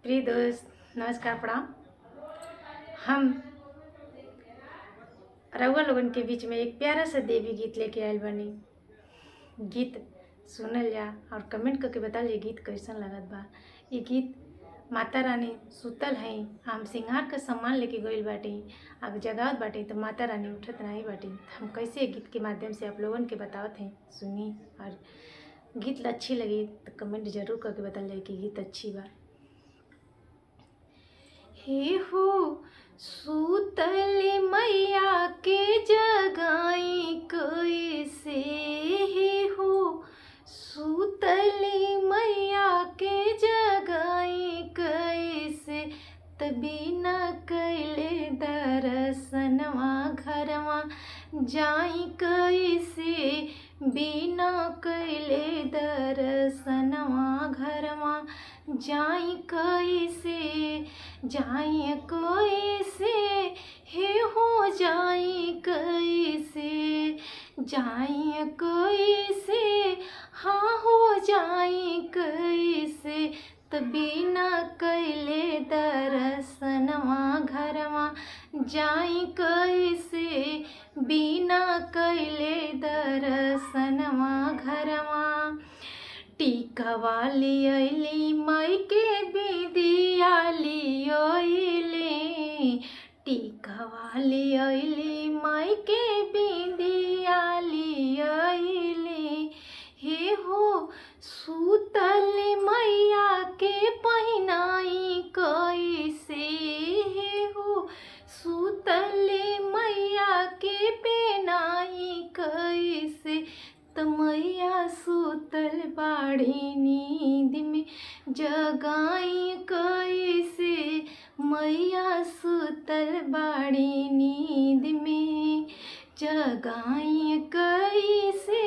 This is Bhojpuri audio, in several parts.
प्रिय दोस्त, नमस्कार, प्रणाम। हम रउआ लोगन के बीच में एक प्यारा सा देवी गीत लेके आयल बनी। गीत सुनल जा और कमेंट करके बता लिए गीत कैसन लगत बा। ये गीत माता रानी सुतल हैं, हम सिंगार का सामान लेके गइल बाटी, अब जगावत बाटी तो माता रानी उठत नहीं बाटी। हम कैसे गीत के माध्यम से आप लोगन के बतावत हैं, सुनी। और गीत अच्छी लगी तो कमेंट जरूर करके बता लिए कि गीत अच्छी बा। हे हो सूतल मैया के जगाई कैसे, हे हो सूतल मैया के जगाई कैसे, तभी न कैले दर्शनवा घरवा जाई कैसे, बिना कैले दर्शनवा घरवा जाई कैसे, जाई कैसे, हे हो जाई कैसे, जाई कैसे, हाँ हो जाई कैसे, तभी न कैले दर्शनवा घरवा जाई कैसे, बिना कैले दर्शनवा घरवा। टीका वाली अली माई के बिदिया लियोइले, टीका वाली अली माई के बिदिया लियोइले, हे हो सूतल मैया के पहिनाई कैसे, हे हो सूतल मैया के पहनाई कैसे, मैया सुतल बाड़ी नींद में जगाई कैसे, मैया सुतल बाड़ी नींद में जगाई कैसे,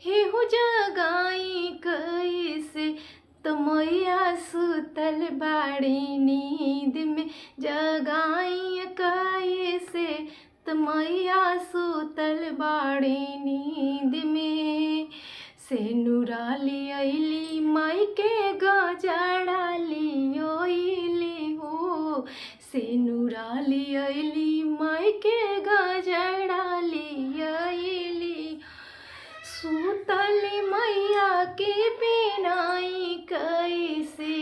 हे हो जगाई कैसे, मैया सुतल बाड़ी नींद में जगाई कैसे, मैया सुतल बाड़ी नींद में। सेनुराली अली माई के गजड़ाली ओइली हो, सेनुराली अली माई के गजड़ाली अइली, सुतल मैया के पहनाई कैसे,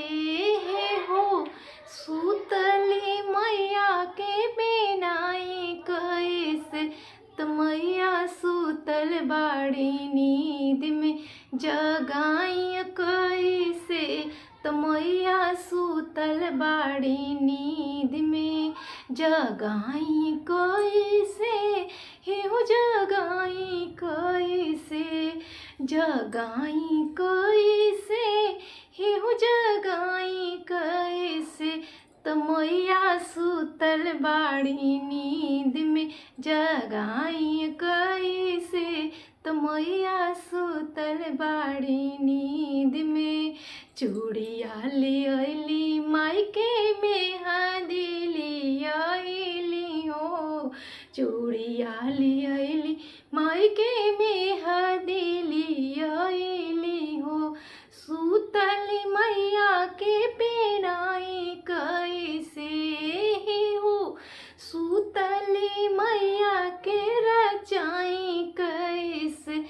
हे हो सुतल मैया के पहनाई कैसे, मैया सुतल बाड़ी नींद में जगाई कैसे, मैया सुतल बाड़ी नींद में जगाई कैसे, हे हो जगाई कैसे, जगाई कैसे, हे हो जगाई कैसे, मैया सुतल बाड़ी नींद में जगाई कैसे, मैया सुतल बाड़ी नींद में। चूड़िया ले अली माई के मेहंदी ले अली हो, चूड़िया ले अली माई के मेहंदी ले अली हो, सुतल मैया के पहनाई कैसे, हे हो सुतल मैया के रचाई कैसे,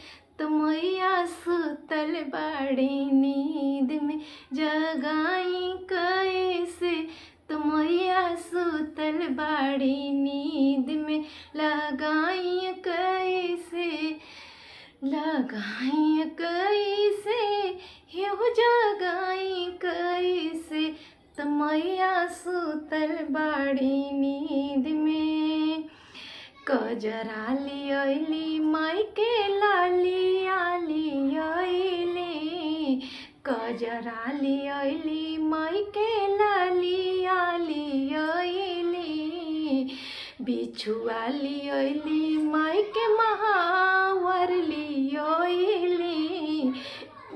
मैया सुतल बाड़ी नींद में जगाई कैसे, मैया सुतल बाड़ी नींद में लगाई कैसे, लगाई कैसे, हे हो जगाई कैसे, मैया सुतल बाड़ी नींद में। कजरा लियली माई के लाली आली अइली, कजरा लियली माई के लाली आली अइली, बिछुआ लियली माई के महावर लियली,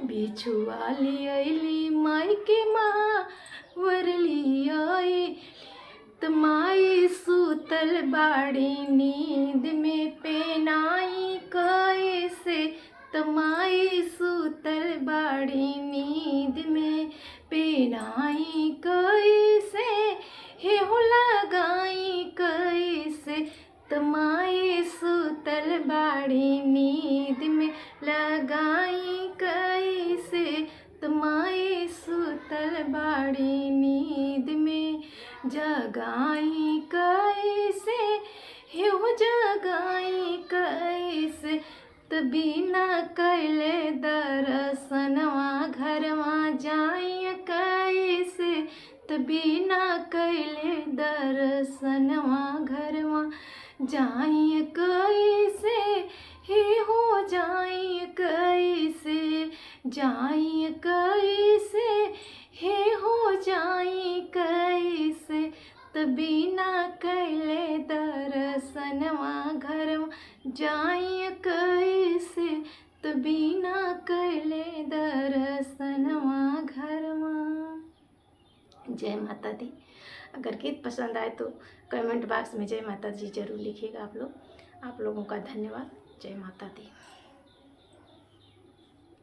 बिछुआ लियली माई के महावर लियली, माई सुतल बाड़ी नींद में पेनाई कैसे, माई सुतल बाड़ी नींद में पेनाई कैसे हे हो लगाई कैसे तमाए सुतल बाड़ी नींद में लगाई कैसे तमाए सुतल बाड़ी नींद में जगाई कैसे हे हो जगाई कैसे तबीना कैले दर्शनवा घरवा जाई कैसे तबीना कैले दर्शनवा घरवा जाई कैसे हे हो जाई कैसे जाई कैसे हे हो जाई कैसे तबीना कैले दर्शनवा घरवा जाई कैसे तबीना कैले दर्शनवा घरवा। जय माता दी। अगर गीत पसंद आए तो कमेंट बॉक्स में जय माता दी जरूर लिखिएगा आप लोग। आप लोगों का धन्यवाद। जय माता दी।